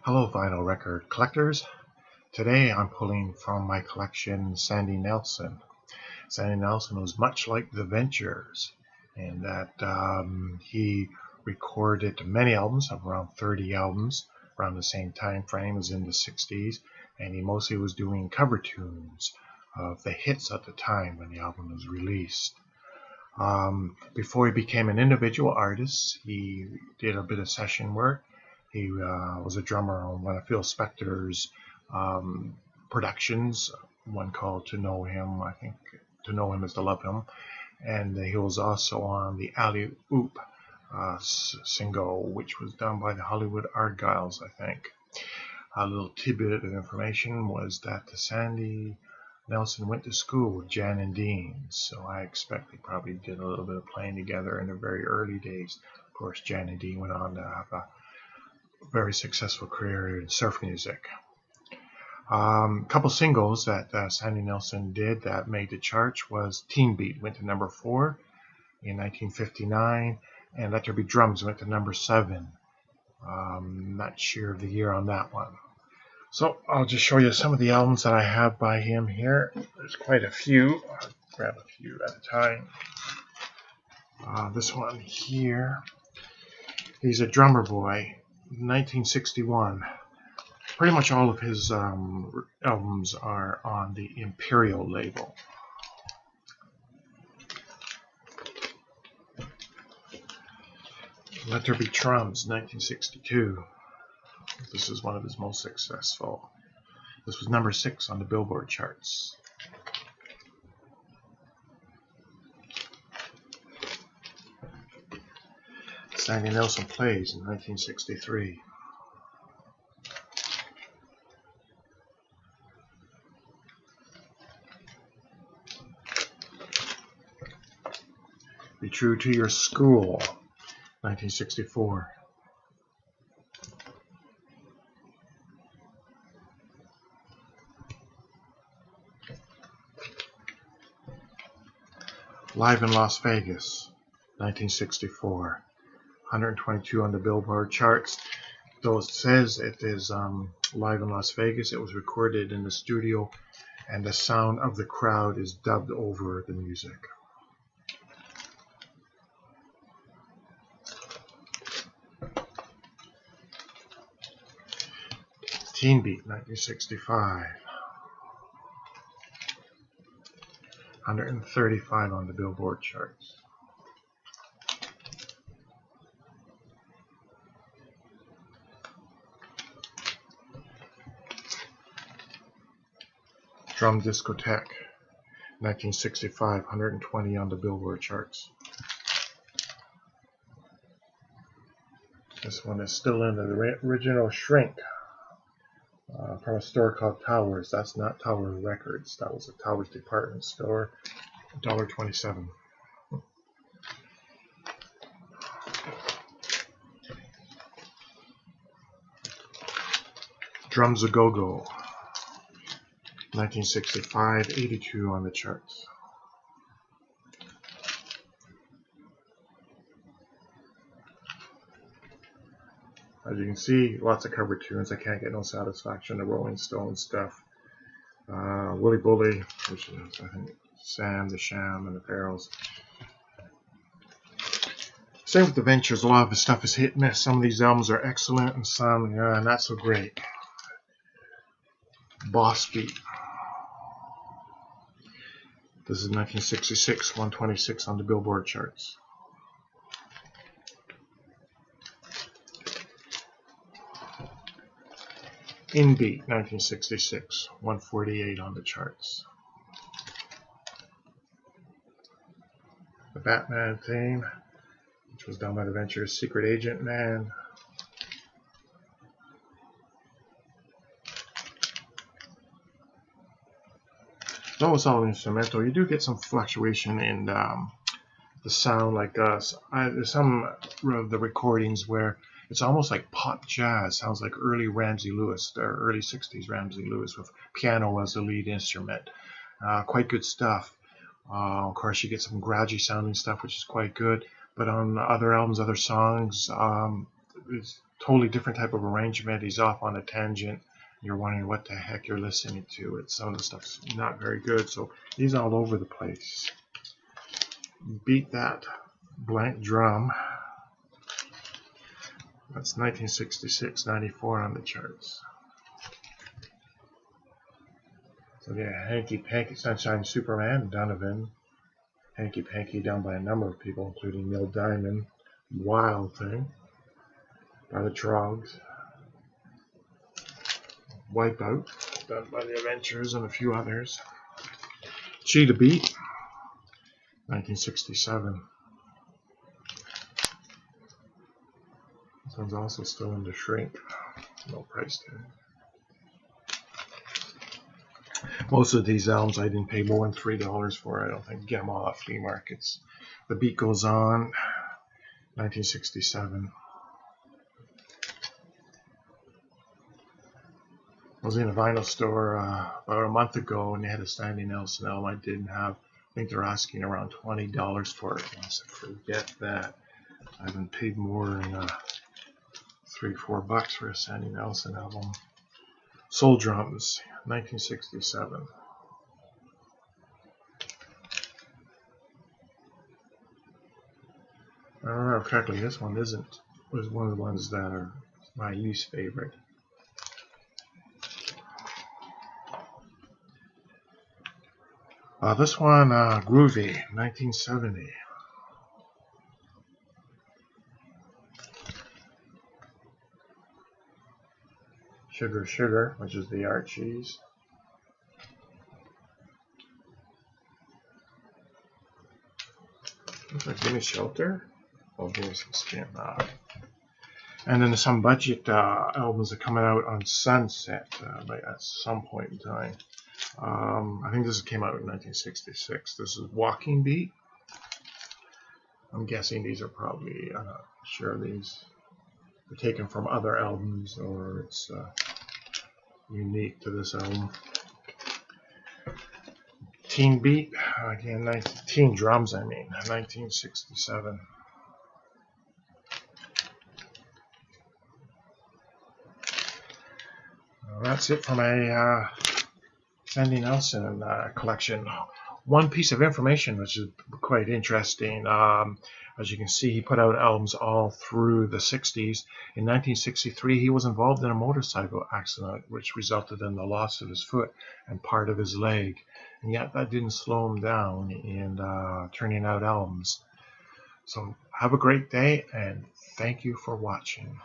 Hello vinyl record collectors. Today I'm pulling from my collection Sandy Nelson. Sandy Nelson was much like the Ventures in that he recorded many albums, of around 30 albums, around the same time frame as in the 60s, and he mostly was doing cover tunes of the hits at the time when the album was released. Before he became an individual artist, he did a bit of session work. He was a drummer on one of Phil Spector's productions, one called To Know Him. I think To Know Him is to Love Him. And he was also on the Alley Oop single, which was done by the Hollywood Argyles, I think. A little tidbit of information was that the Sandy Nelson went to school with Jan and Dean, so I expect they probably did a little bit of playing together in the very early days. Of course, Jan and Dean went on to have a very successful career in surf music. Couple singles that Sandy Nelson did that made the charts was Teen Beat went to number 4 in 1959, and Let There Be Drums went to number 7. Not sure of the year on that one. So I'll just show you some of the albums that I have by him here. There's quite a few. I'll grab a few at a time. This one here, he's a drummer boy, 1961. Pretty much all of his albums are on the Imperial label. Let There Be Drums, 1962. This is one of his most successful. This was number 6 on the Billboard charts. Sandy Nelson Plays in 1963. Be True to Your School, 1964. Live in Las Vegas, 1964. 122 on the Billboard charts. Though it says it is live in Las Vegas, it was recorded in the studio, and the sound of the crowd is dubbed over the music. Teen Beat, 1965. 135 on the Billboard charts. Drum Discotheque, 1965, 120 on the Billboard charts. This one is still in the original shrink from a store called Towers. That's not Towers Records. That was a Towers department store, $1.27. Drums A Go-Go, 1965, 82 on the charts. As you can see, lots of cover tunes. I Can't Get No Satisfaction, the Rolling Stones stuff. Willy Bully, which is, I think, Sam, the Sham, and the Pharaohs. Same with the Ventures. A lot of his stuff is hit and miss. Some of these albums are excellent, and some not so great. Boss Beat. This is 1966, 126 on the Billboard charts. In Beat, 1966, 148 on the charts. The Batman theme, which was done by the Ventures, Secret Agent Man. Though it's all instrumental, you do get some fluctuation in the sound. Like there's some of the recordings where it's almost like pop jazz. Sounds like early Ramsey Lewis, or early 60s Ramsey Lewis, with piano as the lead instrument. Quite good stuff. Of course, you get some garagey sounding stuff, which is quite good. But on other albums, other songs, totally different type of arrangement. He's off on a tangent. You're wondering what the heck you're listening to. It's some of the stuff's not very good, so he's all over the place. Beat That Blank Drum. That's 1966, 94 on the charts. So yeah, Hanky Panky, Sunshine Superman, Donovan. Hanky Panky done by a number of people, including Neil Diamond. Wild Thing by the Trogs. Wipeout, done by the Adventures and a few others. Cheetah Beat, 1967. This one's also still in the shrink. No price tag. Most of these albums I didn't pay more than $3 for. I don't think. Get them all at flea markets. The Beat Goes On, 1967. I was in a vinyl store about a month ago, and they had a Sandy Nelson album I didn't have. I think they're asking around $20 for it. And I said, forget that. I haven't paid more than $3-4 for a Sandy Nelson album. Soul Drums, 1967. I don't remember correctly, this one was one of the ones that are my least favorite. This one, Groovy, 1970. Sugar Sugar, which is the Archies. Looks like Give Me Shelter. Oh, give me some skin. And then some budget albums are coming out on Sunset at some point in time. I think this came out in 1966. This is Walking Beat. I'm guessing these are probably, I'm not sure, these are taken from other albums or it's unique to this album. Teen Beat, again, Teen Drums, 1967. That's it for my Sandy Nelson collection. One piece of information which is quite interesting. As you can see, he put out albums all through the 60s. In 1963, he was involved in a motorcycle accident which resulted in the loss of his foot and part of his leg. And yet that didn't slow him down in turning out albums. So have a great day, and thank you for watching.